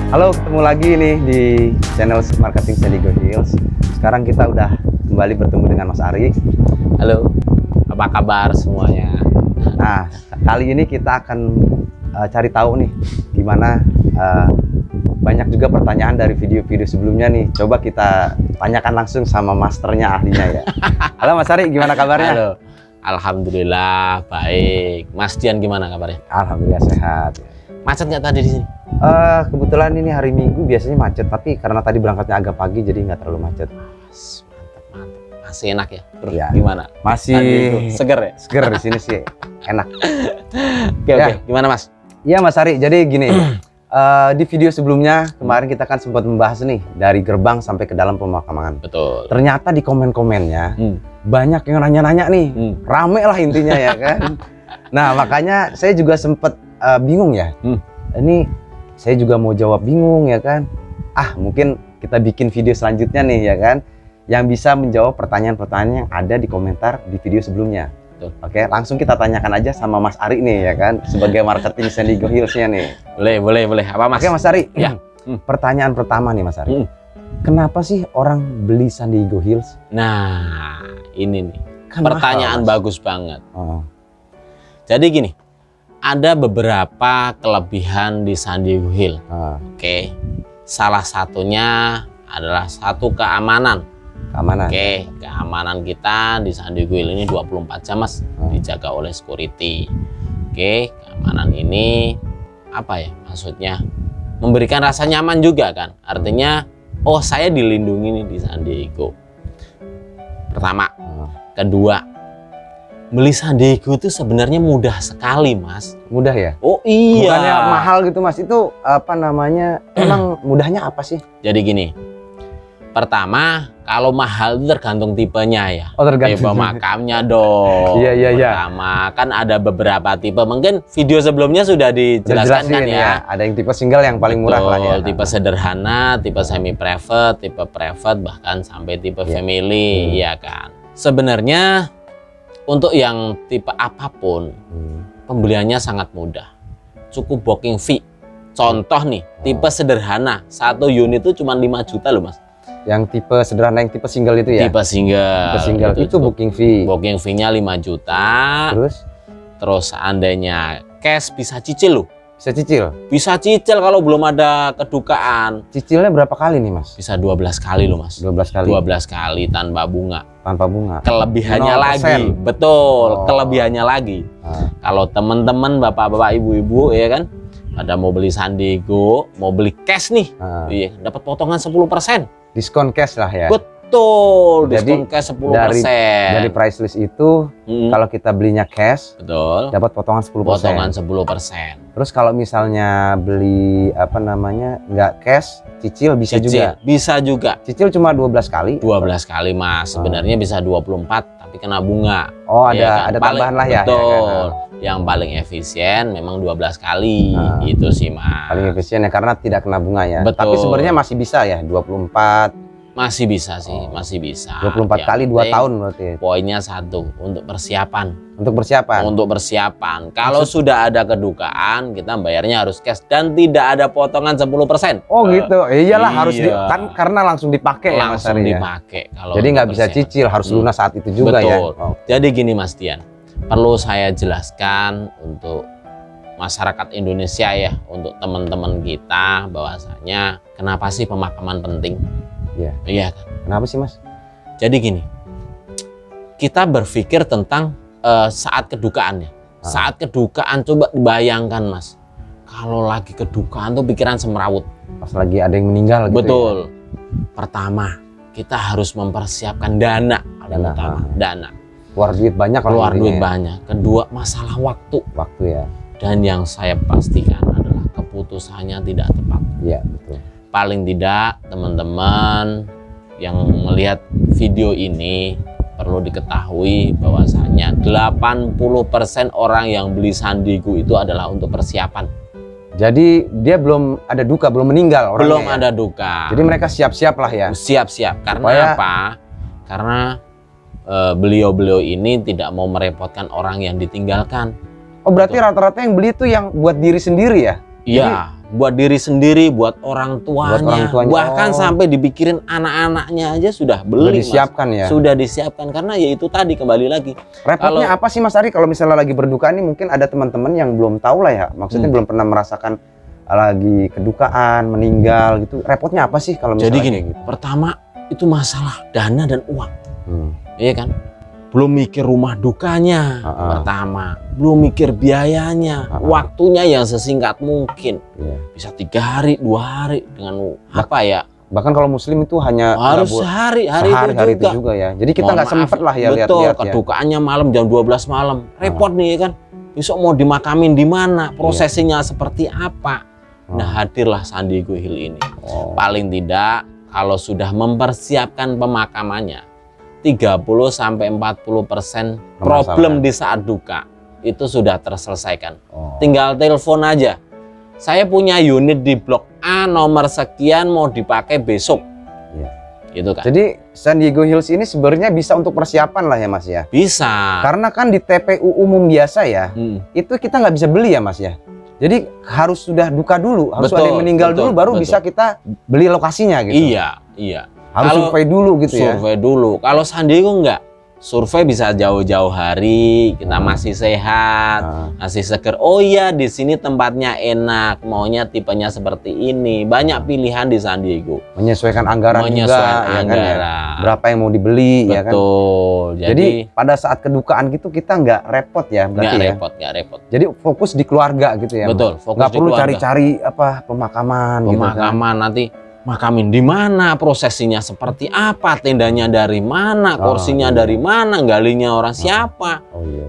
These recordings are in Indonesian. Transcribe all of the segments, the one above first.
Halo, ketemu lagi nih di channel Marketing Sandiego Hills. Sekarang kita udah kembali bertemu dengan Mas Ari. Halo, apa kabar semuanya? Nah, kali ini kita akan cari tahu nih gimana banyak juga pertanyaan dari video-video sebelumnya nih. Coba kita tanyakan langsung sama masternya, ahlinya ya. Halo Mas Ari, gimana kabarnya? Halo, alhamdulillah baik. Mas Dian gimana kabarnya? Alhamdulillah sehat. Macet nggak tadi di sini? Kebetulan ini hari Minggu biasanya macet, tapi karena tadi berangkatnya agak pagi jadi nggak terlalu macet. Mantap. Masih enak ya? Terus Ya. gimana? Masih Seger ya? seger di sini sih, enak. Oke. Gimana Mas? Iya Mas Ari, jadi gini, di video sebelumnya kemarin kita kan sempat membahas nih dari gerbang sampai ke dalam pemakaman. Betul. Ternyata di komen-komennya banyak yang nanya-nanya nih, rame lah intinya ya kan. Nah makanya saya juga sempat bingung ya. Ini saya juga mau jawab bingung ya kan. Mungkin kita bikin video selanjutnya nih ya kan, yang bisa menjawab pertanyaan-pertanyaan yang ada di komentar di video sebelumnya. Betul. Oke, langsung kita tanyakan aja sama Mas Ari nih ya kan, sebagai marketing Sandiego Hills-nya nih. Boleh. Apa Mas? Oke Mas Ari, Ya. Pertanyaan pertama nih Mas Ari. Kenapa sih orang beli Sandiego Hills? Nah, ini nih. Kan Pertanyaan mahal, Mas. bagus banget. Oh. Jadi gini, ada beberapa kelebihan di Sandiego Hills. Oke, salah satunya adalah satu keamanan. Keamanan. Oke, keamanan kita di Sandiego Hills ini 24 jam Mas, dijaga oleh security. Oke, keamanan ini apa ya maksudnya? Memberikan rasa nyaman juga kan. Artinya, oh saya dilindungi nih di Sandiego. Pertama. Kedua, beli Sandiego itu sebenarnya mudah sekali Mas. Mudah ya? Oh iya. Bukannya mahal gitu Mas, itu apa namanya, emang mudahnya apa sih? Jadi gini, pertama kalau mahal itu tergantung tipenya ya. Oh tergantung. Tipe makamnya dong. Iya. Pertama kan ada beberapa tipe, mungkin video sebelumnya sudah dijelaskan kan ya. Ada yang tipe single yang paling murah lah ya. Tipe sederhana, tipe semi private, tipe private, bahkan sampai tipe family ya kan. Sebenarnya untuk yang tipe apapun pembeliannya sangat mudah, cukup booking fee. Contoh nih, tipe sederhana 1 unit itu cuma 5 juta loh Mas. Yang tipe sederhana, yang tipe single itu ya? Tipe single itu booking fee. Booking fee-nya 5 juta. Terus seandainya cash bisa cicil loh. Bisa cicil? Bisa cicil kalau belum ada kedukaan. Cicilnya berapa kali nih Mas? Bisa 12 kali loh Mas. 12 kali? 12 kali tanpa bunga. Tanpa bunga? Kelebihannya 0%. lagi, betul. Kelebihannya lagi. Kalau teman-teman, bapak-bapak, ibu-ibu ya kan, pada mau beli Sandiego, mau beli cash nih, iya, dapat potongan 10%. Diskon cash lah ya? Betul, jadi diskon cash 10%. dari price list itu, kalau kita belinya cash, betul, dapat potongan 10%. Potongan 10%. Terus kalau misalnya beli apa namanya nggak cash, cicil bisa juga? Bisa juga. Cicil cuma 12 kali? 12 kali Mas, sebenarnya bisa 24 tapi kena bunga. Oh ya ada kan? tambahan lah ya? Betul, ya kan? Yang paling efisien memang 12 kali, itu sih Mas. Paling efisien ya karena tidak kena bunga ya? Betul. Tapi sebenarnya masih bisa ya 24? Masih bisa sih, masih bisa. 24 kali 2 tahun berarti. Poinnya satu, untuk persiapan. Untuk persiapan? Untuk persiapan. Kalau sudah ada kedukaan, kita bayarnya harus cash dan tidak ada potongan 10%. Oh gitu, iyalah iya. harus kan karena langsung dipakai ya Mas Ari ya? Dipakai. Kalau jadi nggak bisa cicil, harus lunas saat itu juga. Betul. Ya? Jadi gini Mas Dian, perlu saya jelaskan untuk masyarakat Indonesia ya, untuk teman-teman kita bahwasanya kenapa sih pemakaman penting? Iya kan? Kenapa sih Mas? Jadi gini, kita berpikir tentang saat kedukaannya. Saat kedukaan coba dibayangkan Mas, kalau lagi kedukaan tuh pikiran semrawut. Pas lagi ada yang meninggal gitu. Betul. Ya? Pertama, kita harus mempersiapkan dana. Dana. Keluar duit banyak. Keluar duit banyak. Kedua, masalah waktu. Waktu ya. Dan yang saya pastikan adalah keputusannya tidak tepat. Iya betul. Paling tidak teman-teman yang melihat video ini perlu diketahui bahwasanya 80% orang yang beli Sandiego itu adalah untuk persiapan. Jadi dia belum ada duka, belum meninggal orangnya. Belum ada duka. Jadi mereka siap-siap lah ya. Siap-siap. Karena apa? Karena beliau-beliau ini tidak mau merepotkan orang yang ditinggalkan. Oh berarti rata-rata yang beli itu yang buat diri sendiri ya? Iya. buat diri sendiri, buat orang tuanya, bahkan sampai dipikirin anak-anaknya aja sudah beli. Disiapkan ya. Sudah disiapkan karena ya itu tadi kembali lagi. Repotnya apa sih Mas Ari kalau misalnya lagi berduka ini, mungkin ada teman-teman yang belum tahu lah ya, maksudnya belum pernah merasakan lagi kedukaan, meninggal gitu. Repotnya apa sih kalau misalnya? Jadi gini, gitu? Pertama itu masalah dana dan uang, iya kan? Belum mikir rumah dukanya, pertama, belum mikir biayanya, waktunya yang sesingkat mungkin, bisa 3 hari, 2 hari dengan apa ya? Bahkan kalau Muslim itu hanya harus hari itu juga ya. Jadi kita nggak sempet lah ya lihat-lihat. Betul, kedukaannya malam jam 12 malam, repot nih ya kan? Besok mau dimakamin di mana? Prosesinya seperti apa? Nah, hadirlah Sandiaga Hill ini. Paling tidak kalau sudah mempersiapkan pemakamannya, 30-40% problem di saat duka itu sudah terselesaikan. Tinggal telepon aja. Saya punya unit di Blok A nomor sekian mau dipakai besok. Itu kan. Jadi Sandiaga Hills ini sebenarnya bisa untuk persiapan lah ya Mas ya. Bisa. Karena kan di TPU umum biasa ya, itu kita nggak bisa beli ya Mas ya. Jadi harus sudah duka dulu, harus ada yang meninggal dulu baru bisa kita beli lokasinya gitu. Iya. Harus survei dulu gitu ya. Survei dulu. Kalau Sandiaga enggak, survei bisa jauh-jauh hari, kita masih sehat, masih seger. Oh iya, di sini tempatnya enak, maunya tipenya seperti ini. Banyak pilihan di Sandiaga. Menyesuaikan anggaran juga, ya kan ya. Berapa yang mau dibeli, ya kan. Betul. Jadi pada saat kedukaan gitu kita nggak repot ya, berarti nggak repot. Jadi fokus di keluarga gitu ya. Betul. Fokus nggak perlu cari-cari apa pemakaman. Pemakaman gitu, nanti. Makamin di mana, prosesinya seperti apa, tendanya dari mana, kursinya dari mana, galinya orang siapa.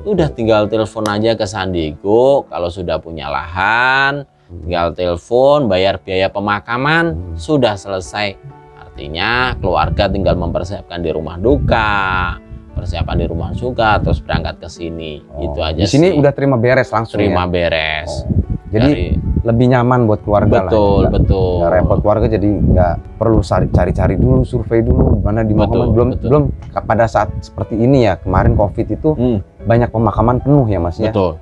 Udah tinggal telepon aja ke Sandiaga. Kalau sudah punya lahan, tinggal telepon, bayar biaya pemakaman, sudah selesai. Artinya keluarga tinggal mempersiapkan di rumah duka, persiapan di rumah duka, terus berangkat ke sini. Itu aja. Di sini udah terima beres langsung. Terima beres. Jadi lebih nyaman buat keluarga lah. Betul. Nggak repot keluarga, jadi nggak perlu cari-cari dulu, survei dulu mana di makaman. Belum pada saat seperti ini ya, kemarin COVID itu banyak pemakaman penuh ya Mas ya. Betul.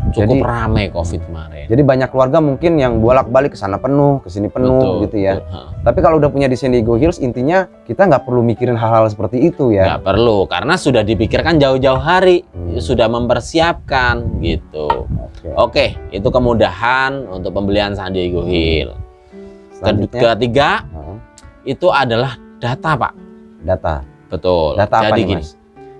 Cukup ramai COVID kemarin. Jadi banyak keluarga mungkin yang bolak-balik ke sana penuh, ke sini penuh gitu ya. Tapi kalau udah punya di Sandiaga Hills, intinya kita nggak perlu mikirin hal-hal seperti itu ya. Nggak perlu, karena sudah dipikirkan jauh-jauh hari, sudah mempersiapkan gitu. Oke, itu kemudahan untuk pembelian Sandiaga Hill. Ketiga, itu adalah data Pak. Data. Betul. Data apa nih, Mas?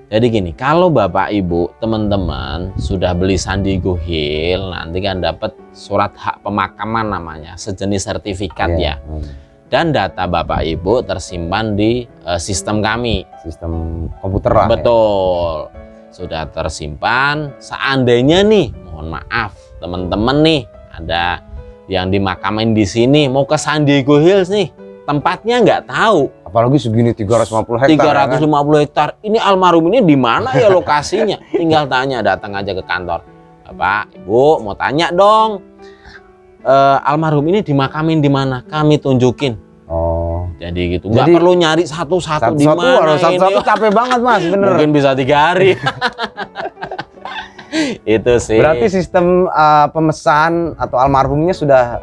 Jadi gini, kalau Bapak Ibu teman-teman sudah beli Sandiaga Hill, nanti kan dapat surat hak pemakaman namanya, sejenis sertifikat ya. Dan data Bapak Ibu tersimpan di sistem kami. Sistem komputer lah. Betul. Sudah tersimpan. Seandainya nih, mohon maaf teman-teman nih, ada yang dimakamin di sini, mau ke Sandiaga Hills nih, tempatnya nggak tahu. Apalagi segini 350 hektar. 350 hektar. Ini almarhum ini di mana ya lokasinya? Tinggal tanya, datang aja ke kantor. Bapak, Ibu, mau tanya dong. Almarhum ini dimakamin di mana? Kami tunjukin. Jadi gitu. Nggak perlu nyari satu-satu di mana. Satu-satu capek banget Mas, bener. Mungkin bisa 3 hari. Itu sih. Berarti sistem pemesan atau almarhumnya sudah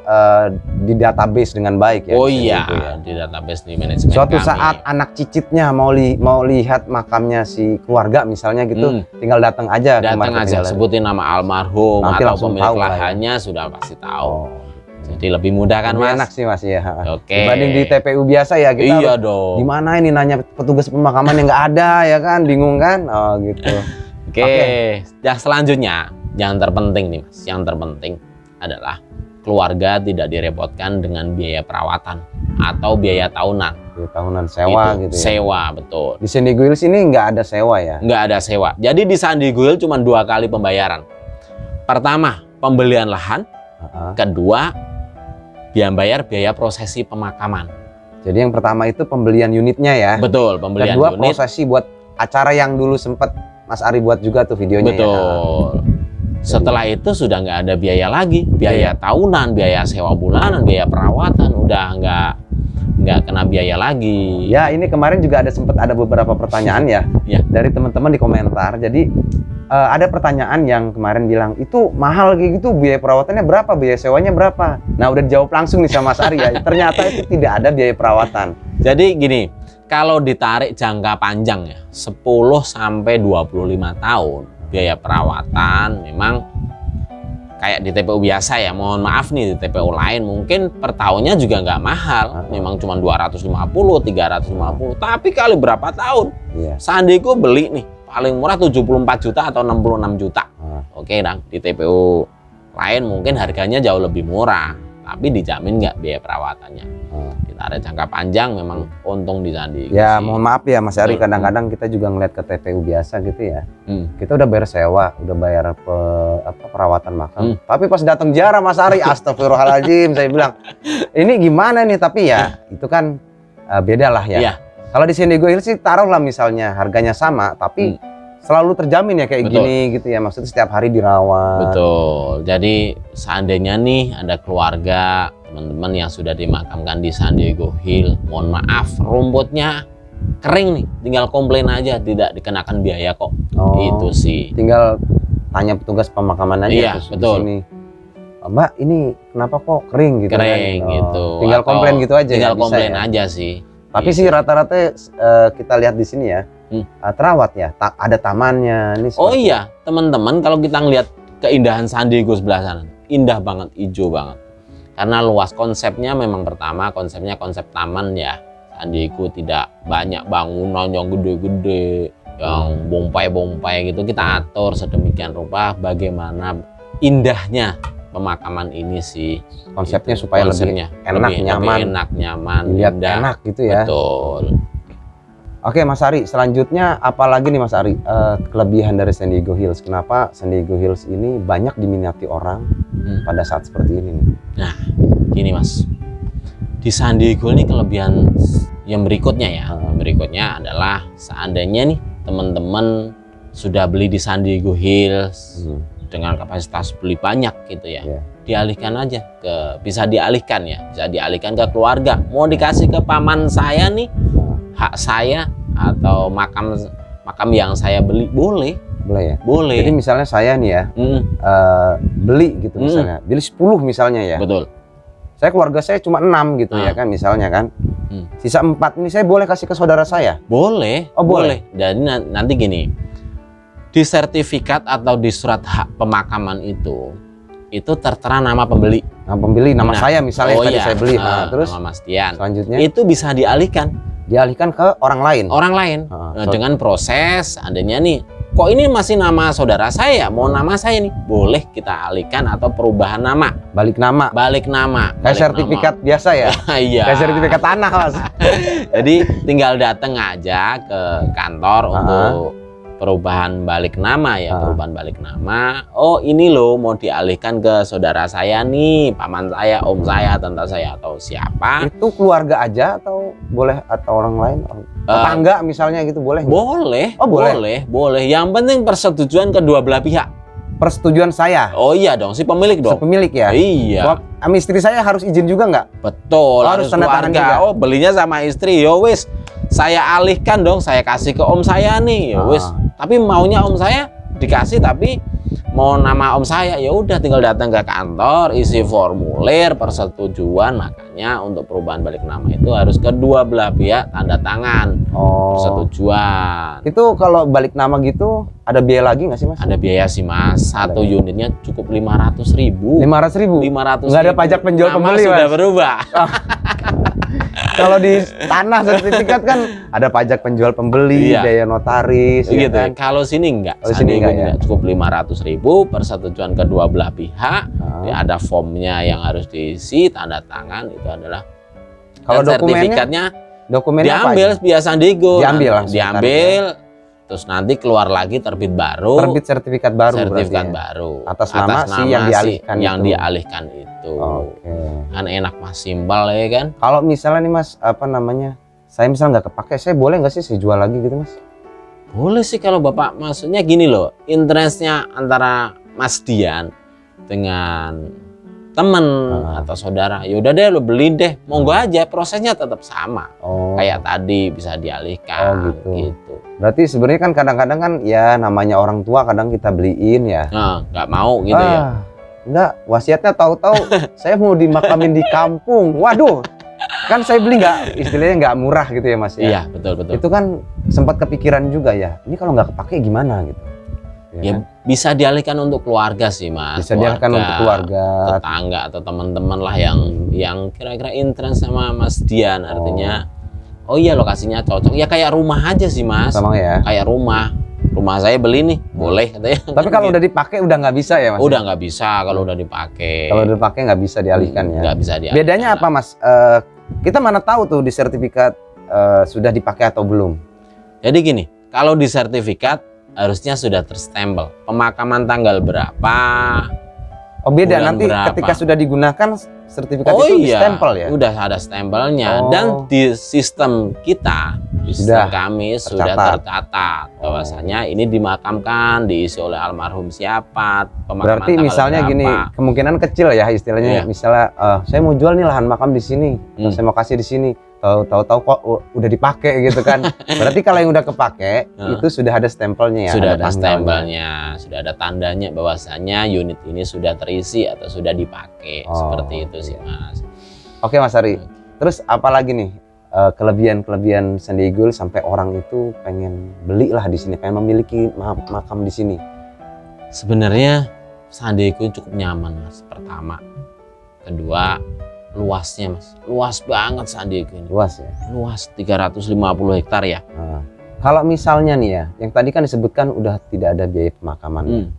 di database dengan baik ya. Oh iya, di database di manajemen suatu kami. saat anak cicitnya mau lihat makamnya si keluarga misalnya gitu, tinggal datang aja. Datang aja, sebutin nama almarhum atau pemilik lahannya sudah pasti tahu. Jadi lebih mudah kan Mas? Enak sih Mas ya. Oke. Dibanding di TPU biasa ya kita. Iya dong. Gimana ini nanya petugas pemakaman yang nggak ada ya kan, bingung kan? Oh gitu. Oke. Yang selanjutnya, yang terpenting nih Mas, yang terpenting adalah keluarga tidak direpotkan dengan biaya perawatan atau biaya tahunan. Biaya tahunan sewa gitu ya. Sewa, betul. Di Sandiaga Hills ini nggak ada sewa ya? Nggak ada sewa. Jadi di Sandiaga Hills cuma 2 kali pembayaran. Pertama, pembelian lahan. Kedua, bayar biaya prosesi pemakaman. Jadi yang pertama itu pembelian unitnya ya? Betul, pembelian kedua, unit. Kedua prosesi buat acara yang dulu sempat Mas Ari buat juga tuh videonya. Betul. Setelah itu sudah nggak ada biaya lagi, biaya tahunan, biaya sewa bulanan, biaya perawatan, udah nggak kena biaya lagi. Ya ini kemarin juga sempat ada beberapa pertanyaan ya, dari teman-teman di komentar. Jadi ada pertanyaan yang kemarin bilang itu mahal kayak gitu, biaya perawatannya berapa, biaya sewanya berapa. Nah udah dijawab langsung nih sama Mas Ari ya. Ternyata itu tidak ada biaya perawatan. Jadi gini, kalau ditarik jangka panjang ya 10 sampai 25 tahun biaya perawatan memang kayak di TPU biasa ya. Mohon maaf nih, di TPU lain mungkin per tahunnya juga nggak mahal, memang cuma 250, 350. Tapi kali berapa tahun? Sandiku beli nih paling murah 74 juta atau 66 juta. Oke, Dang. Di TPU lain mungkin harganya jauh lebih murah, tapi dijamin nggak biaya perawatannya. Ditarik jangka panjang memang untung di Sandiku. Ya, mohon maaf ya Mas Ari, kadang-kadang kita juga ngeliat ke TPU biasa gitu ya. Kita udah bayar sewa, udah bayar perawatan makam. Tapi pas datang ziarah Mas Ari, astagfirullahaladzim, saya bilang, ini gimana nih? Tapi ya, itu kan beda lah ya. Kalau di San Diego Hills sih taruhlah misalnya harganya sama, tapi selalu terjamin ya kayak gini gitu ya. Maksudnya setiap hari dirawat. Betul. Jadi seandainya nih ada keluarga, teman-teman yang sudah dimakamkan di San Diego Hills, mohon maaf rumputnya kering nih, tinggal komplain aja, tidak dikenakan biaya kok. Itu sih. Tinggal tanya petugas pemakaman aja. Iya, terus betul. Di sini, Mbak ini kenapa kok kering gitu? Kering kan? Gitu. Tinggal komplain gitu aja. Tinggal ya, komplain ya? aja sih. Tapi sih rata-rata kita lihat di sini ya, terawat ya, ada tamannya. Ini oh iya, teman-teman, kalau kita ngelihat keindahan San Diego sebelah sana, indah banget, hijau banget. Karena luas, konsepnya memang pertama, konsepnya konsep taman ya. San Diego tidak banyak bangunan yang gede-gede, yang bongpai-bongpai gitu. Kita atur sedemikian rupa bagaimana indahnya pemakaman ini sih. Konsepnya supaya lebih enak, nyaman, lihat enak gitu ya. Betul. Oke Mas Ari, selanjutnya apalagi nih Mas Ari kelebihan dari San Diego Hills? Kenapa San Diego Hills ini banyak diminati orang pada saat seperti ini nih? Nah, gini Mas, di San Diego ini kelebihan yang berikutnya ya. Berikutnya adalah seandainya nih teman-teman sudah beli di San Diego Hills dengan kapasitas beli banyak gitu ya, dialihkan aja bisa dialihkan ke keluarga, mau dikasih ke paman saya nih, hak saya atau makam yang saya beli, boleh ya? Boleh. Jadi misalnya saya nih ya beli gitu misalnya, beli 10 misalnya ya. Betul. Saya keluarga saya cuma 6 gitu ya kan misalnya kan. Sisa 4 ini saya boleh kasih ke saudara saya? Boleh. Oh boleh. Jadi nanti gini, di sertifikat atau di surat hak pemakaman itu tertera nama pembeli. Nama pembeli, nama saya misalnya tadi saya beli. Terus nama Mas Dian. Selanjutnya itu bisa dialihkan ke orang lain. Dengan proses adanya nih, kok ini masih nama saudara saya, mau nama saya nih, boleh kita alihkan atau perubahan nama. Balik nama. Kayak sertifikat biasa ya. Iya. Kayak sertifikat tanah Mas. Jadi tinggal datang aja ke kantor untuk perubahan balik nama ya, perubahan balik nama. Oh ini loh mau dialihkan ke saudara saya nih, paman saya, om saya, tante saya atau siapa. Itu keluarga aja atau boleh atau orang lain? Tetangga misalnya gitu boleh? Boleh. Oh boleh. Boleh. Yang penting persetujuan kedua belah pihak. Persetujuan saya? Oh iya dong, si pemilik dong. Si pemilik ya? Iya. Istri saya harus izin juga nggak? Betul, harus tanda tangan juga. Oh belinya sama istri, yo wis. Saya alihkan dong, saya kasih ke om saya nih, ya wis. Tapi maunya om saya dikasih, tapi mau nama om saya, ya udah tinggal datang ke kantor, isi formulir persetujuan. Makanya untuk perubahan balik nama itu harus kedua belah pihak tanda tangan persetujuan. Itu kalau balik nama gitu ada biaya lagi nggak sih Mas? Ada biaya sih Mas. Satu unitnya cukup 500.000. 500.000? Nggak ada pajak penjual pembeli sudah Mas? berubah. Kalau di tanah sertifikat kan ada pajak penjual pembeli, biaya notaris, gitu ya kan? Kalau sini enggak, sini enggak ya? Cukup 500.000, persetujuan kedua belah pihak. Ada formnya yang harus diisi, tanda tangan itu adalah. Kalau sertifikatnya diambil biasa Diego, diambil, terus nanti keluar lagi terbit baru. Terbit sertifikat baru. Baru. Atas nama si yang dialihkan yang dialihkan itu. Kan enak Mas, simpel ya kan. Kalau misalnya nih Mas, saya misalnya nggak kepake, saya boleh nggak sih saya jual lagi gitu Mas? Boleh sih kalau Bapak, maksudnya gini loh, interestnya antara Mas Dian dengan temen atau saudara, ya udah deh lu beli deh, monggo aja, prosesnya tetap sama. Kayak tadi bisa dialihkan gitu. Berarti sebenarnya kan kadang-kadang kan ya namanya orang tua kadang kita beliin ya. Nggak mau gitu ya. Enggak, wasiatnya tahu-tahu saya mau dimakamin di kampung. Waduh. Kan saya beli istilahnya nggak murah gitu ya Mas ya. Iya, betul. Itu kan sempat kepikiran juga ya. Ini kalau nggak kepake gimana gitu. Ya bisa dialihkan untuk keluarga sih Mas. Bisa dialihkan untuk keluarga, tetangga atau teman-teman lah yang kira-kira intens sama Mas Dian, artinya oh iya lokasinya cocok. Ya kayak rumah aja sih Mas. Sama ya. Kayak rumah saya beli nih, boleh katanya. Tapi kalau udah dipakai udah nggak bisa ya Mas? Udah nggak bisa kalau udah dipakai. Kalau udah dipakai nggak bisa dialihkan ya. Nggak bisa dialihkan. Bedanya apa Mas? Kita mana tahu tuh di sertifikat sudah dipakai atau belum? Jadi gini, kalau di sertifikat harusnya sudah terstempel pemakaman tanggal berapa. Oh beda, nanti berapa. Ketika sudah digunakan sertifikat itu di-stempel ya? Udah ada stempelnya. Dan di sistem kita, di sistem kami sudah tercatat bahwasanya ini dimakamkan, diisi oleh almarhum siapa, pemakaman. Berarti misalnya berapa. Gini, kemungkinan kecil ya istilahnya. Misalnya saya mau jual nih lahan makam di sini, saya mau kasih di sini. Tahu-tahu kok udah dipakai gitu kan. Berarti kalau yang udah kepake itu sudah ada stempelnya ya. Sudah ada stempelnya, sudah ada tandanya bahwasanya unit ini sudah terisi atau sudah dipakai. Seperti itu sih Mas. Oke Mas Ari. Terus apa lagi nih kelebihan San Diego sampai orang itu pengen beli lah di sini, pengen memiliki makam di sini? Sebenarnya San Diego cukup nyaman Mas. Pertama, kedua luasnya Mas, luas banget San Diego ini. Luas ya? Luas 350 hektar ya. Kalau misalnya nih ya, yang tadi kan disebutkan udah tidak ada biaya pemakaman.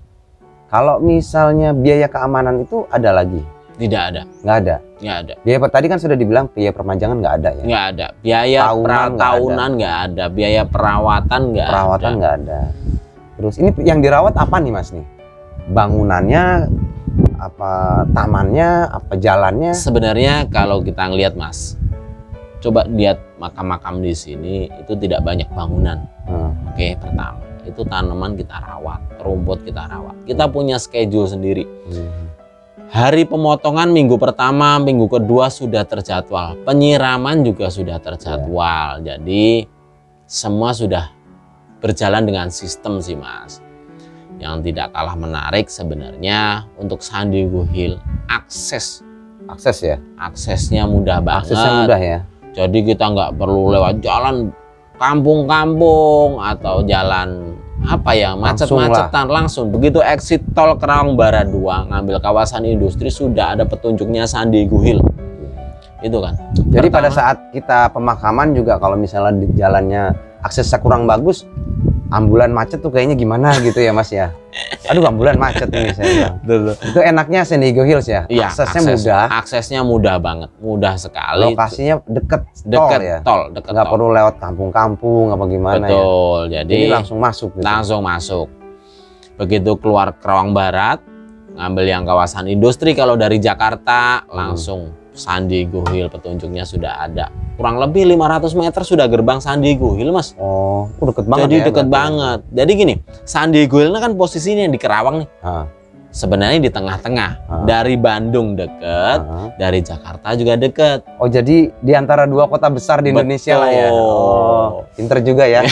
Kalau misalnya biaya keamanan itu ada lagi? Tidak ada. Nggak ada? Nggak ada. Biaya tadi kan sudah dibilang biaya perpanjangan nggak ada ya? Nggak ada. Biaya tahunan nggak ada. Biaya perawatan nggak ada. Perawatan nggak ada. Terus ini yang dirawat apa nih Mas nih? Bangunannya, apa tamannya, apa jalannya? Sebenarnya kalau kita ngelihat Mas, coba lihat makam-makam di sini itu tidak banyak bangunan. Oke, pertama itu tanaman kita rawat, rumput kita rawat. Kita punya schedule sendiri. Hari pemotongan minggu pertama, minggu kedua sudah terjadwal. Penyiraman juga sudah terjadwal. Jadi semua sudah berjalan dengan sistem sih Mas. Yang tidak kalah menarik sebenarnya untuk San Diego Hill, akses ya, aksesnya mudah banget. Aksesnya mudah ya. Jadi kita nggak perlu lewat jalan kampung-kampung atau jalan apa ya macet-macetan, langsung begitu exit tol Kerawang Barat 2 ngambil kawasan industri sudah ada petunjuknya San Diego Hill. Itu kan. Jadi pada saat kita pemakaman juga kalau misalnya di jalannya aksesnya kurang bagus, ambulan macet tuh kayaknya gimana gitu ya Mas ya. Aduh ambulan macet ini saya bilang. Itu enaknya San Diego Hills ya. Iya, aksesnya mudah. Aksesnya mudah banget, mudah sekali. Lokasinya deket tol ya. Nggak perlu lewat kampung-kampung apa gimana. Betul. Ya. Jadi langsung masuk. Gitu. Langsung masuk. Begitu keluar Kerawang Barat, ngambil yang kawasan industri kalau dari Jakarta langsung San Diego Hill, petunjuknya sudah ada. Kurang lebih 500 meter sudah gerbang San Diego Hill Mas. Oh, deket banget. Jadi deket banget. Jadi gini, San Diego Hill kan posisinya di Kerawang nih. Sebenarnya di tengah-tengah. Dari Bandung deket, dari Jakarta juga deket. Oh, jadi di antara dua kota besar di Indonesia lah ya. Oh, pinter juga ya.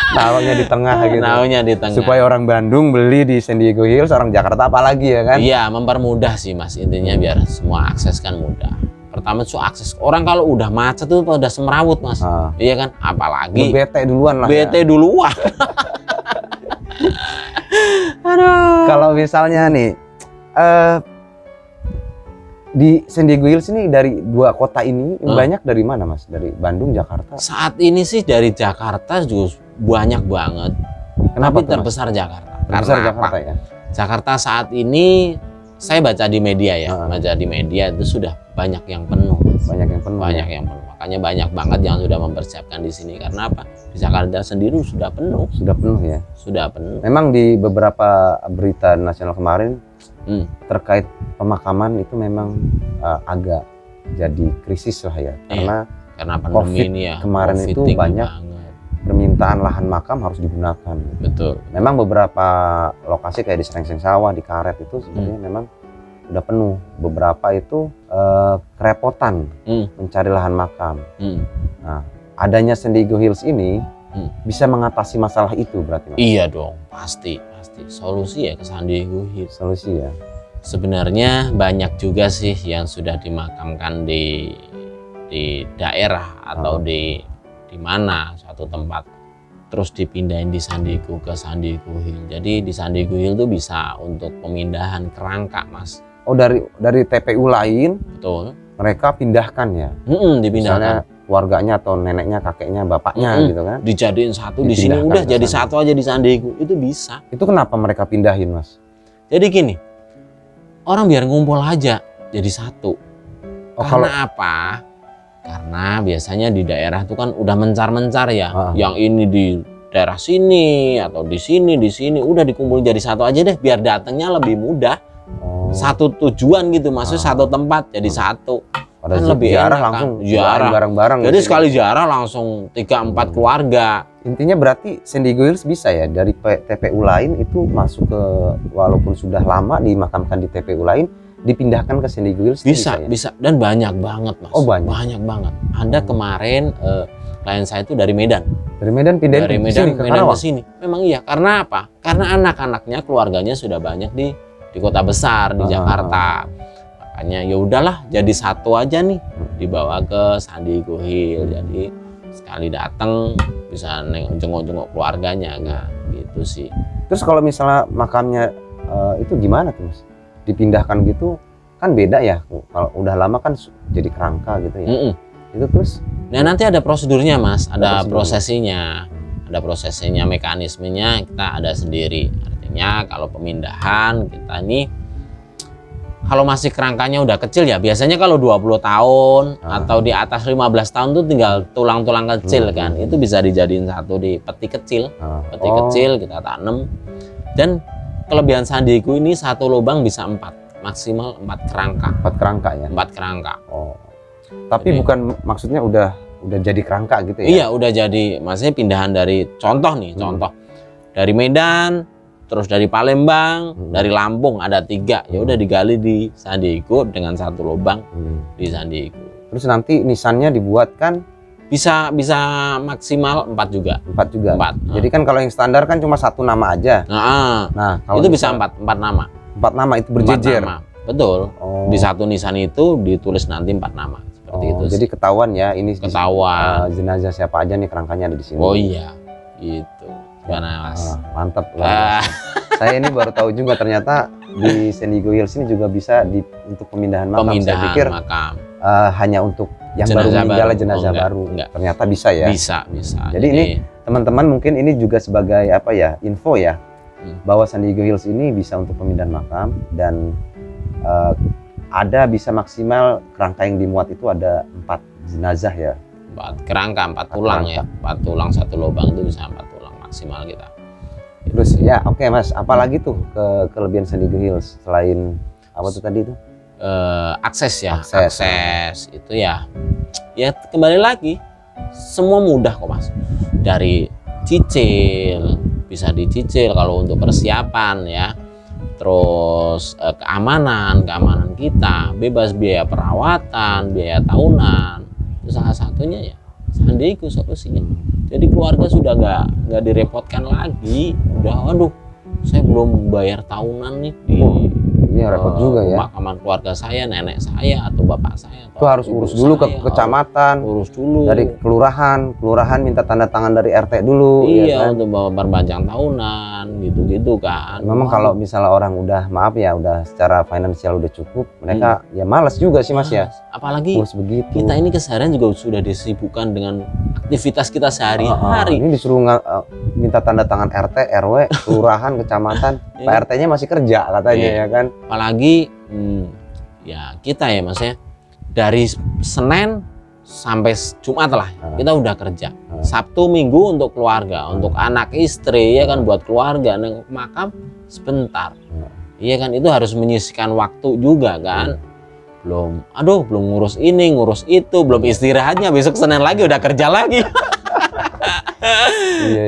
Naruhnya di tengah gitu. Naruhnya di tengah. Supaya orang Bandung beli di San Diego Hills, orang Jakarta apalagi ya kan? Iya, mempermudah sih Mas. Intinya biar semua akses kan mudah. Pertama itu akses. Orang kalau udah macet tuh udah semrawut Mas. Iya kan? Apalagi bete duluan lah. Bete duluan. Aduh. Kalau misalnya nih di San Diego Hills ini dari dua kota ini banyak dari mana Mas? Dari Bandung, Jakarta? Saat ini sih dari Jakarta juga banyak banget. Kenapa? Tapi terbesar Jakarta. Terbesar Karena Jakarta apa? Ya. Jakarta saat ini saya baca di media ya, baca di media itu sudah banyak yang penuh. Mas. Banyak yang penuh. Banyak yang penuh. Makanya banyak banget yang sudah mempersiapkan di sini. Karena apa? Di Jakarta sendiri sudah penuh. Sudah penuh ya. Sudah penuh. Memang di beberapa berita nasional kemarin terkait pemakaman itu memang agak jadi krisis lah ya. Karena pandemi COVID ini ya. Kemarin COVID itu banyak permintaan lahan makam harus digunakan. Betul. Memang beberapa lokasi kayak di Serengseng Sawah, di Karet itu sebenarnya memang udah penuh. Beberapa itu kerepotan mencari lahan makam. Nah, adanya San Diego Hills ini bisa mengatasi masalah itu berarti, Mas? Iya dong, pasti solusi ya ke San Diego Hills. Solusi ya. Sebenarnya banyak juga sih yang sudah dimakamkan di daerah atau di mana suatu tempat, terus dipindahin di San Diego ke San Diego Hill. Jadi di San Diego Hill tuh bisa untuk pemindahan kerangka, Mas. Oh, dari TPU lain, Betul. mereka pindahkan ya? Dipindahkan. Misalnya keluarganya atau neneknya, kakeknya, bapaknya gitu kan? Dijadiin satu di sini, udah jadi satu aja di San Diego, itu bisa. Itu kenapa mereka pindahin, Mas? Jadi gini, orang biar ngumpul aja jadi satu. Karena apa? Karena biasanya di daerah itu kan udah mencar-mencar ya. Yang ini di daerah sini atau di sini, udah dikumpulin jadi satu aja deh, biar datangnya lebih mudah. Satu tujuan gitu, maksudnya satu tempat jadi satu. Pada kan lebih ziarah enak, langsung kan? Ziarah bareng-bareng. Jadi sekali ziarah langsung 3-4 keluarga. Intinya berarti San Diego Hills bisa ya dari TPU lain itu masuk ke, walaupun sudah lama dimakamkan di TPU lain, dipindahkan ke San Diego Hills. Bisa, ya? bisa, dan banyak banget, Mas. Oh, banyak. Banyak banget. Anda kemarin klien saya itu dari Medan. Dari Medan pindahin ke Karawang. Ke sini. Memang iya, karena apa? Karena anak-anaknya, keluarganya sudah banyak di kota besar di Jakarta. Makanya ya udahlah, jadi satu aja nih, dibawa ke San Diego Hill. Jadi sekali datang bisa jenguk-jenguk keluarganya kan, gitu sih. Terus kalau misalnya makamnya itu gimana tuh, Mas? Dipindahkan gitu kan beda ya, kalau udah lama kan jadi kerangka gitu ya. Itu terus? Nah, nanti ada prosedurnya, Mas, ada prosesinya, mekanismenya kita ada sendiri. Artinya kalau pemindahan kita ini, kalau masih kerangkanya udah kecil ya, biasanya kalau 20 tahun atau di atas 15 tahun tuh tinggal tulang-tulang kecil kan, itu bisa dijadiin satu di peti kecil, kecil kita tanam. Dan kelebihan San Diego ini satu lubang bisa 4, maksimal 4 kerangka. 4 kerangka ya? 4 kerangka. Oh. Tapi jadi, bukan maksudnya udah jadi kerangka gitu ya? Iya, udah jadi, maksudnya pindahan dari contoh dari Medan, terus dari Palembang, dari Lampung ada 3, ya udah digali di San Diego dengan satu lubang di San Diego. Terus nanti nisannya dibuatkan bisa maksimal 4 juga. 4 juga. 4. Jadi kan kalau yang standar kan cuma 1 nama aja. Nah, kalau itu bisa 4 nama. 4 nama itu berjejer. 4 nama. Betul. Di satu nisan itu ditulis nanti 4 nama. Seperti itu. Jadi ketahuan ya, ini ketahuan jenazah siapa aja nih kerangkanya ada di sini. Oh iya, gitu. Gimana, Mas? Mantap. Saya ini baru tahu juga ternyata di San Diego Hills ini juga bisa untuk pemindahan makam. Saya pikir makam. Hanya untuk yang jenazah baru meninggal, jenazah baru. Enggak. Ternyata bisa ya. Bisa. Jadi ini teman-teman mungkin ini juga sebagai apa ya, info ya, bahwa San Diego Hills ini bisa untuk pemindahan makam dan ada bisa maksimal kerangka yang dimuat itu ada 4 jenazah ya. 4 kerangka, 4 tulang ya. 4 tulang satu lubang itu bisa 4 tulang maksimal kita. Terus ya oke, Mas, apalagi tuh kelebihan San Diego Hills selain apa tuh tadi itu? Akses itu ya kembali lagi semua mudah kok, Mas. Dari cicil, bisa dicicil kalau untuk persiapan ya. Terus keamanan kita, bebas biaya perawatan, biaya tahunan. Itu salah satunya ya San Diego solusinya. Jadi keluarga sudah nggak direpotkan lagi. Udah, aduh, saya belum bayar tahunan nih di repot juga ya. Pemakaman keluarga saya, nenek saya atau bapak saya. Itu harus urus dulu ke kecamatan, urus dulu dari kelurahan minta tanda tangan dari RT dulu. Iya, ya kan? untuk bawa perpanjang tahunan, gitu kan. Memang kalau misalnya orang udah udah secara finansial udah cukup, mereka ya malas juga sih, Mas ya. Apalagi urus begitu. Kita ini keseharian juga sudah disibukkan dengan aktivitas kita sehari-hari. Ini disuruh minta tanda tangan RT, RW, kelurahan, kecamatan, Pak RT-nya masih kerja katanya ya kan. Apalagi ya kita ya, Mas ya, dari Senin sampai Jumat lah kita udah kerja. Sabtu Minggu untuk keluarga, untuk anak istri ya kan, buat keluarga, nengok makam sebentar. Iya kan, itu harus menyisihkan waktu juga kan. Belum ngurus ini, ngurus itu, belum istirahatnya, besok Senin lagi udah kerja lagi.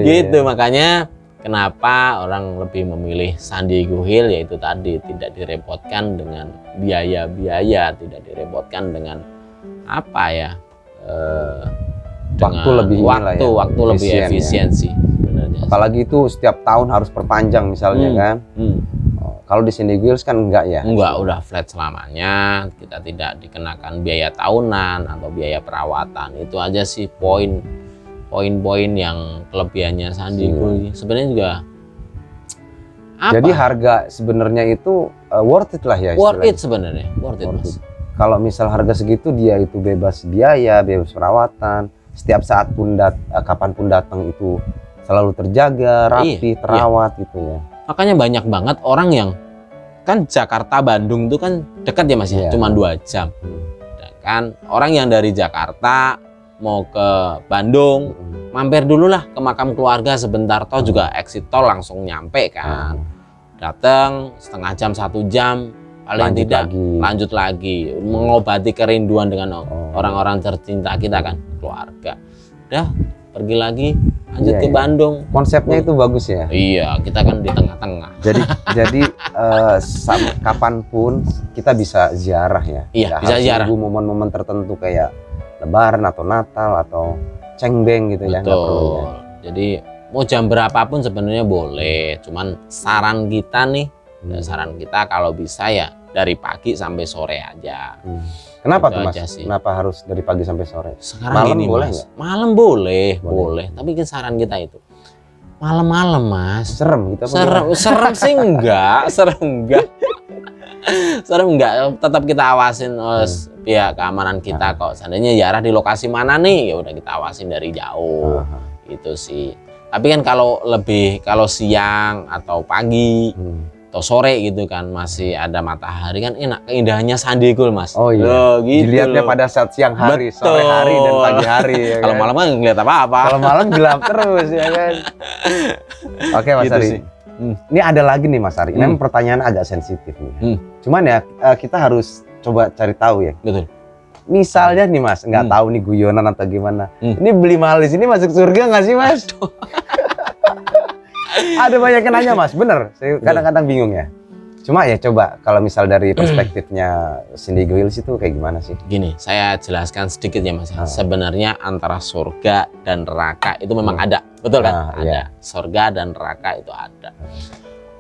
Gitu. Makanya Kenapa orang lebih memilih Sandiaga Hill? Yaitu tadi, tidak direpotkan dengan biaya-biaya, tidak direpotkan dengan apa ya, Waktu lebih efisiensi. Sebenarnya. Apalagi itu setiap tahun harus perpanjang misalnya kan. Kalau di Sandiaga Hills kan enggak ya? Enggak, udah flat selamanya. Kita tidak dikenakan biaya tahunan atau biaya perawatan. Itu aja sih poin-poin yang kelebihannya Sandiaga. Sebenarnya juga apa? Jadi harga sebenarnya itu worth it lah ya. Worth it sebenarnya, worth it Mas. Kalau misal harga segitu dia itu bebas biaya, bebas perawatan. Setiap saat pun kapanpun datang itu selalu terjaga, rapi, terawat gitu ya. Makanya banyak banget orang yang kan Jakarta Bandung itu kan dekat ya Mas ya, cuma 2 jam. Kan orang yang dari Jakarta mau ke Bandung, mampir dulu lah ke makam keluarga sebentar, toh juga exit tol langsung nyampe kan. Datang setengah jam, 1 jam, paling lanjut lagi mengobati kerinduan dengan orang-orang tercinta kita kan, keluarga. Udah pergi lagi lanjut ke Bandung. Konsepnya itu bagus ya. Iya, kita kan di tengah-tengah. Jadi kapanpun kita bisa ziarah ya. Iya, bisa ziarah. Momen-momen tertentu kayak Lebaran atau Natal atau cengbeng gitu ya. Betul. Jadi mau jam berapapun sebenarnya boleh. Cuman saran kita nih, saran kita kalau bisa ya dari pagi sampai sore aja. Kenapa tuh Mas? Kenapa harus dari pagi sampai sore? Sekarang malam gini, boleh nggak? Malam boleh. Tapi saran kita itu malam-malam Mas. Serem gitu. Serem sih enggak, serem enggak. Tetap kita awasin pihak keamanan kita kok. Seandainya ziarah di lokasi mana nih, ya udah kita awasin dari jauh. Itu sih. Tapi kan kalau siang atau pagi atau sore gitu kan masih ada matahari kan enak, keindahannya Sandiaga Mas. Oh iya. Gitu dilihatnya pada saat siang hari, sore hari dan pagi hari ya kan? Kalau malam kan ngeliat apa-apa. Kalau malam gelap terus ya kan. Oke Mas Gitu Ari. Ini ada lagi nih Mas Ari. Ini pertanyaan agak sensitif nih. Cuman ya kita harus coba cari tahu ya. Betul. Misalnya nih Mas, nggak tahu nih guyonan atau gimana. Ini beli mahal di sini masuk surga nggak sih Mas? Ada banyak yang nanya Mas, bener. Saya kadang-kadang bingung ya. Cuma ya coba kalau misal dari perspektifnya Sandiaga Hills itu kayak gimana sih? Gini, saya jelaskan sedikit ya Mas. Sebenarnya antara surga dan neraka itu memang ada, betul kan? Ada. Iya. Surga dan neraka itu ada.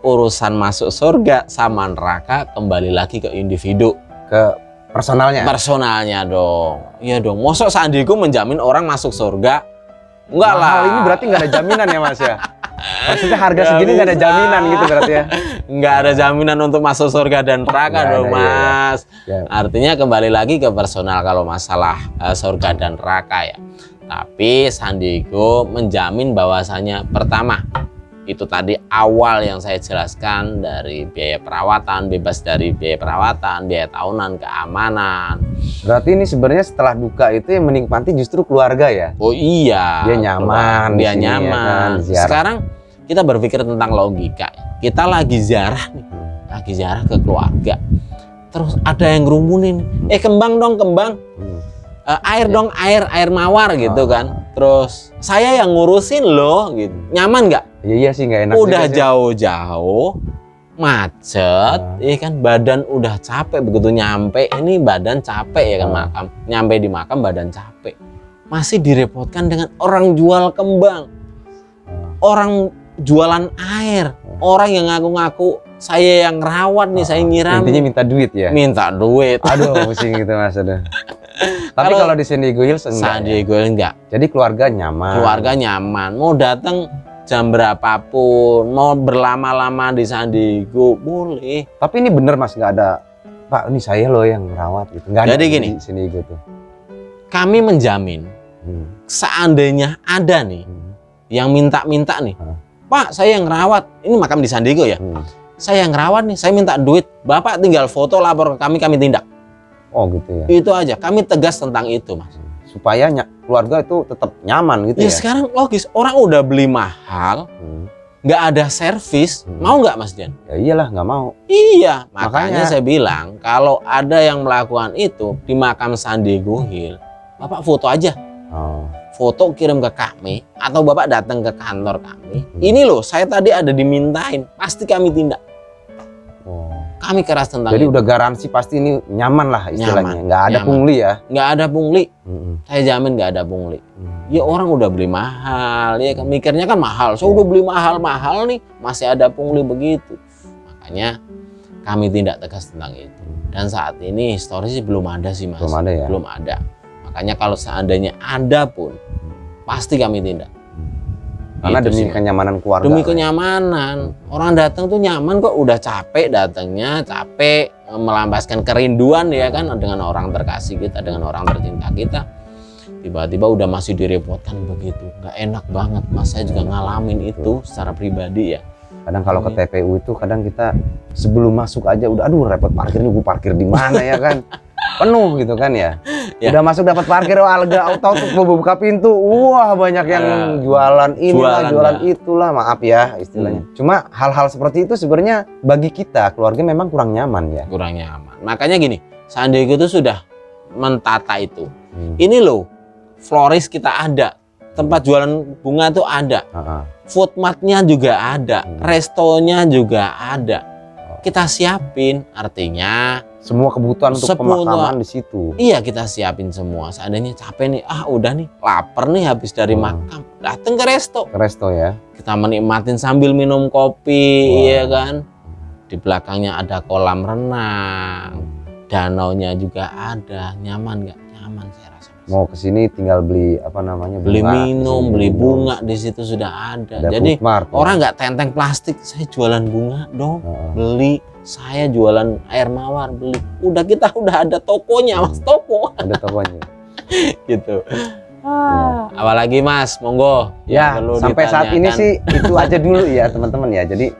Urusan masuk surga sama neraka kembali lagi ke individu, ke personalnya. Personalnya dong. Iya dong. Mosok Sandiaga menjamin orang masuk surga? Enggak lah. Ini berarti nggak ada jaminan ya Mas ya? Maksudnya harga segini nggak ada jaminan gitu berarti ya? Nggak ada jaminan untuk masuk surga dan neraka dong Mas. Iya. Artinya kembali lagi ke personal kalau masalah surga dan neraka ya. Tapi Sandiaga menjamin bahwasanya pertama, itu tadi awal yang saya jelaskan dari biaya perawatan, bebas dari biaya perawatan, biaya tahunan, keamanan. Berarti ini sebenarnya setelah duka itu yang menikmati justru keluarga ya? Oh iya. Dia nyaman. Dia nyaman. Ya kan, sekarang kita berpikir tentang logika. Kita lagi ziarah nih, lagi ziarah ke keluarga. Terus ada yang ngerumunin, kembang dong kembang. Air dong air mawar gitu kan. Terus saya yang ngurusin loh gitu. Nyaman nggak? Iya sih nggak enak. Udah jauh-jauh macet, ya kan, badan udah capek, begitu nyampe ini badan capek ya kan, makam. Nyampe di makam badan capek. Masih direpotkan dengan orang jual kembang. Orang jualan air, orang yang ngaku-ngaku saya yang rawat nih, saya nyiram. Intinya minta duit ya? Minta duit. Aduh, pusing gitu Mas. Tapi kalau di Sandiaga Hills enggak. Sandiaga Hills enggak. Jadi keluarga nyaman. Keluarga nyaman. Mau datang jam berapapun, mau berlama-lama di Sandiaga boleh. Tapi ini bener Mas, nggak ada Pak, ini saya loh yang merawat gitu. Nggak ada. Jadi gini, di Sandiaga tuh. Kami menjamin seandainya ada nih yang minta-minta nih, Pak saya yang merawat, ini makam di Sandiaga ya, saya yang merawat nih, saya minta duit, Bapak tinggal foto lapor ke kami tindak. Oh gitu ya. Itu aja, kami tegas tentang itu Mas. Supaya keluarga itu tetap nyaman gitu ya. Sekarang logis, orang udah beli mahal, nggak ada servis, mau nggak Mas Dian? Ya iyalah, nggak mau. Iya, makanya saya bilang kalau ada yang melakukan itu di makam Sandiaga Hills, Bapak foto aja. foto kirim ke kami atau Bapak datang ke kantor kami, ini loh saya tadi ada dimintain, pasti kami tindak. Kami keras tentang Jadi itu. udah garansi pasti ini nyaman lah istilahnya, Nyaman, nggak ada nyaman. pungli ya. Nggak ada pungli, saya jamin nggak ada pungli. Ya orang udah beli mahal, ya kan mikirnya kan mahal. So udah beli mahal-mahal nih, masih ada pungli begitu. Makanya kami tindak tegas tentang itu. Dan saat ini historis belum ada sih Mas. Belum ada ya. Belum ada. Makanya kalau seandainya ada pun, pasti kami tindak. Karena Gitu demi sih, Mas. kenyamanan keluarga. Demi lah ya. kenyamanan. Orang datang tuh nyaman kok, udah capek datangnya, capek melampiaskan kerinduan ya kan dengan orang terkasih kita, dengan orang tercinta kita. Tiba-tiba udah masih direpotkan begitu. Nggak enak banget Mas, saya juga ngalamin itu secara pribadi ya. Kadang kalau ke TPU itu kadang kita sebelum masuk aja udah aduh repot parkir nih, gue parkir di mana ya kan. Penuh gitu kan ya. Ya. Udah masuk dapat parkir, alga auto mau buka pintu, wah banyak yang jualan inilah, jualan itulah, maaf ya istilahnya. Cuma hal-hal seperti itu sebenarnya bagi kita keluarga memang kurang nyaman ya. Kurang nyaman. Makanya gini, Sandiaga itu sudah mentata itu. Ini loh, floris kita ada, tempat jualan bunga tuh ada, food mart-nya juga ada, restonya juga ada. Kita siapin, artinya semua kebutuhan untuk pemakaman di situ. Iya, kita siapin semua. Seandainya capek nih, udah nih, lapar nih habis dari makam, datang ke resto. Ke resto ya. Kita menikmatin sambil minum kopi, ya kan. Di belakangnya ada kolam renang, danaunya juga ada. Nyaman nggak? Nyaman saya rasa. Mau kesini tinggal beli apa namanya? Beli bunga, minum, kesini beli minum. bunga di situ sudah ada. Ada Jadi food mart, ya. orang nggak tenteng plastik, saya jualan bunga dong, beli. Saya jualan air mawar, beli. Udah kita udah ada tokonya, Mas, toko. Ada tokonya. Gitu. Apalagi Mas, monggo. Ya, Yang perlu sampai saat ini ditanyakan. sih itu aja dulu ya teman-teman ya. Jadi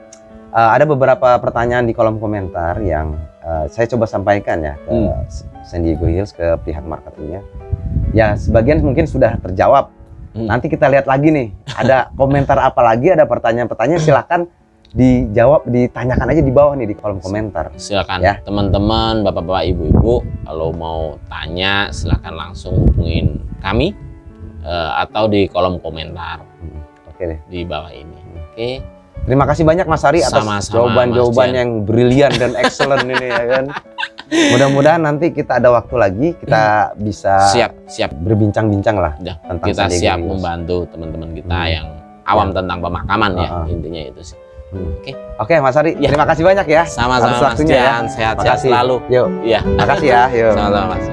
ada beberapa pertanyaan di kolom komentar yang saya coba sampaikan ya ke Sandiago Hills, ke pihak marketingnya. Ya, sebagian mungkin sudah terjawab. Nanti kita lihat lagi nih, ada komentar apa lagi, ada pertanyaan-pertanyaan, silakan dijawab, ditanyakan aja di bawah nih di kolom komentar. Silakan Ya. teman-teman, bapak-bapak, ibu-ibu, kalau mau tanya silakan langsung hubungin kami atau di kolom komentar Oke deh. di bawah ini. Oke. Terima kasih banyak Mas Ari atas Sama-sama, jawaban-jawaban Mas Jan. yang brilian dan excellent ini ya kan. Mudah-mudahan nanti kita ada waktu lagi, kita bisa Siap. berbincang-bincang lah Udah, tentang kita Sandiago siap Hills. membantu teman-teman kita yang awam tentang pemakaman ya, intinya itu sih. Oke Mas Ari, Ya. terima kasih banyak ya. Sama-sama atas Mas waktunya ya. Jan, sehat-sehat Makasih. selalu. Yuk. Iya. Makasih ya. Yuk. Sama-sama Mas.